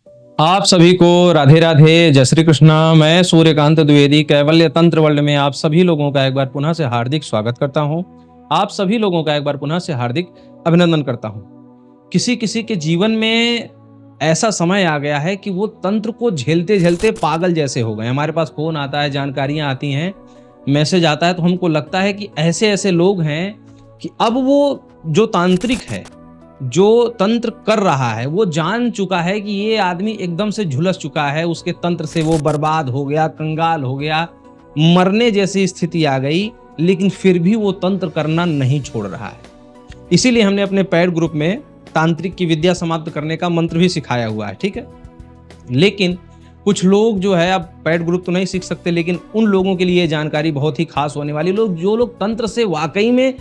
आप सभी को राधे राधे, जय श्री कृष्णा। मैं सूर्यकांत द्विवेदी कैवल्य तंत्र वर्ल्ड में आप सभी लोगों का एक बार पुनः से हार्दिक स्वागत करता हूं। आप सभी लोगों का एक बार पुनः से हार्दिक अभिनंदन करता हूं। किसी किसी के जीवन में ऐसा समय आ गया है कि वो तंत्र को झेलते झेलते पागल जैसे हो गए। हमारे पास फोन आता है, जानकारियां आती हैं, मैसेज आता है, तो हमको लगता है कि ऐसे ऐसे लोग हैं कि अब वो जो तांत्रिक है, जो तंत्र कर रहा है, वो जान चुका है कि ये आदमी एकदम से झुलस चुका है, उसके तंत्र से वो बर्बाद हो गया, कंगाल हो गया, मरने जैसी स्थिति आ गई, लेकिन फिर भी वो तंत्र करना नहीं छोड़ रहा है। इसीलिए हमने अपने पेड ग्रुप में तांत्रिक की विद्या समाप्त करने का मंत्र भी सिखाया हुआ है, ठीक है। लेकिन कुछ लोग जो है, अब पेड ग्रुप तो नहीं सीख सकते, लेकिन उन लोगों के लिए ये जानकारी बहुत ही खास होने वाली। लोग जो लोग तंत्र से वाकई में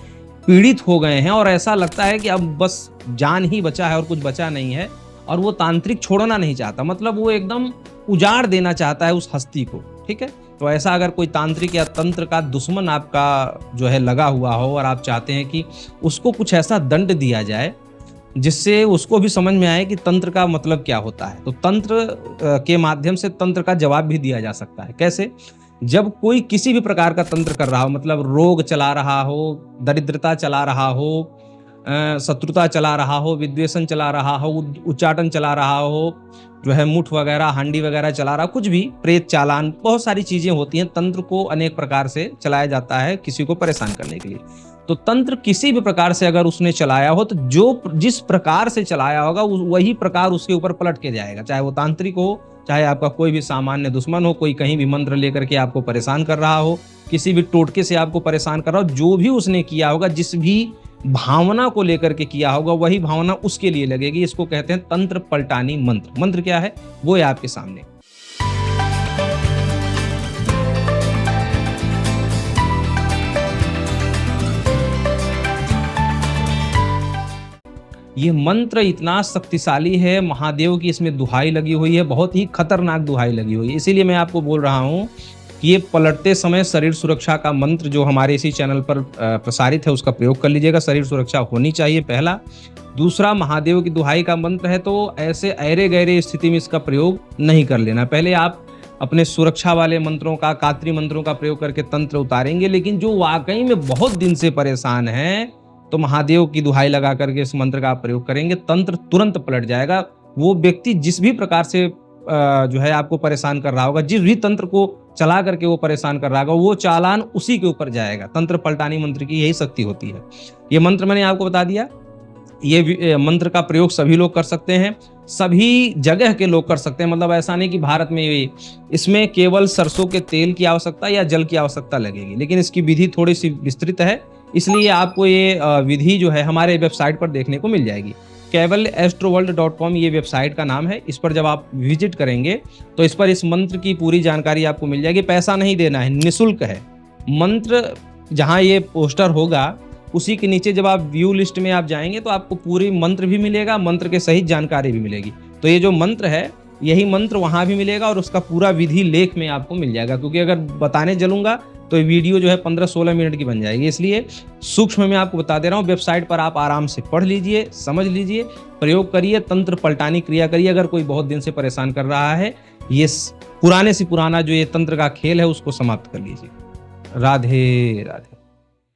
पीड़ित हो गए हैं और ऐसा लगता है कि अब बस जान ही बचा है और कुछ बचा नहीं है, और वो तांत्रिक छोड़ना नहीं चाहता, मतलब वो एकदम उजाड़ देना चाहता है उस हस्ती को, ठीक है। तो ऐसा अगर कोई तांत्रिक या तंत्र का दुश्मन आपका जो है लगा हुआ हो और आप चाहते हैं कि उसको कुछ ऐसा दंड दिया जाए जिससे उसको भी समझ में आए कि तंत्र का मतलब क्या होता है, तो तंत्र के माध्यम से तंत्र का जवाब भी दिया जा सकता है। कैसे? जब कोई किसी भी प्रकार का तंत्र कर रहा हो, मतलब रोग चला रहा हो, दरिद्रता चला रहा हो, शत्रुता चला रहा हो, विद्वेषण चला रहा हो, उच्चाटन चला रहा हो, जो है मुठ वगैरह, हांडी वगैरह चला रहा, कुछ भी, प्रेत चालान, बहुत सारी चीजें होती हैं। तंत्र को अनेक प्रकार से चलाया जाता है किसी को परेशान करने के लिए। तो तंत्र किसी भी प्रकार से अगर उसने चलाया हो, तो जो जिस प्रकार से चलाया होगा वही प्रकार उसके ऊपर पलट के जाएगा, चाहे वो तांत्रिक हो, चाहे आपका कोई भी सामान्य दुश्मन हो, कोई कहीं भी मंत्र लेकर के आपको परेशान कर रहा हो, किसी भी टोटके से आपको परेशान कर रहा हो, जो भी उसने किया होगा, जिस भी भावना को लेकर के किया होगा, वही भावना उसके लिए लगेगी। इसको कहते हैं तंत्र पलटानी मंत्र। मंत्र क्या है वो है आपके सामने। ये मंत्र इतना शक्तिशाली है, महादेव की इसमें दुहाई लगी हुई है, बहुत ही खतरनाक दुहाई लगी हुई है। इसीलिए मैं आपको बोल रहा हूँ कि ये पलटते समय शरीर सुरक्षा का मंत्र जो हमारे इसी चैनल पर प्रसारित है, उसका प्रयोग कर लीजिएगा। शरीर सुरक्षा होनी चाहिए, पहला। दूसरा, महादेव की दुहाई का मंत्र है, तो ऐसे ऐरे गहरे स्थिति में इसका प्रयोग नहीं कर लेना। पहले आप अपने सुरक्षा वाले मंत्रों का, कात्री मंत्रों का प्रयोग करके तंत्र उतारेंगे। लेकिन जो वाकई में बहुत दिन से परेशान है, तो महादेव की दुहाई लगा करके इस मंत्र का आप प्रयोग करेंगे, तंत्र तुरंत पलट जाएगा। वो व्यक्ति जिस भी प्रकार से जो है आपको परेशान कर रहा होगा, जिस भी तंत्र को चला करके वो परेशान कर रहा होगा, वो चालान उसी के ऊपर जाएगा। तंत्र पलटानी मंत्र की यही शक्ति होती है। ये मंत्र मैंने आपको बता दिया। ये मंत्र का प्रयोग सभी लोग कर सकते हैं, सभी जगह के लोग कर सकते हैं। मतलब ऐसा नहीं कि भारत में इसमें केवल सरसों के तेल की आवश्यकता या जल की आवश्यकता लगेगी, लेकिन इसकी विधि थोड़ी सी विस्तृत है, इसलिए आपको ये विधि जो है हमारे वेबसाइट पर देखने को मिल जाएगी। कैवल्यएस्ट्रोवर्ल्ड.com ये वेबसाइट का नाम है। इस पर जब आप विजिट करेंगे तो इस पर इस मंत्र की पूरी जानकारी आपको मिल जाएगी। पैसा नहीं देना है, निःशुल्क है मंत्र। जहाँ ये पोस्टर होगा उसी के नीचे जब आप व्यू लिस्ट में आप जाएंगे तो आपको पूरी मंत्र भी मिलेगा, मंत्र के सहित जानकारी भी मिलेगी। तो ये जो मंत्र है, यही मंत्र वहाँ भी मिलेगा और उसका पूरा विधि लेख में आपको मिल जाएगा। क्योंकि अगर बताने चलूंगा तो ये वीडियो जो है 15-16 मिनट की बन जाएगी, इसलिए सूक्ष्म में आपको बता दे रहा हूँ। वेबसाइट पर आप आराम से पढ़ लीजिए, समझ लीजिए, प्रयोग करिए, तंत्र पलटानी क्रिया करिए। अगर कोई बहुत दिन से परेशान कर रहा है, ये पुराने से पुराना जो ये तंत्र का खेल है उसको समाप्त कर लीजिए। राधे राधे।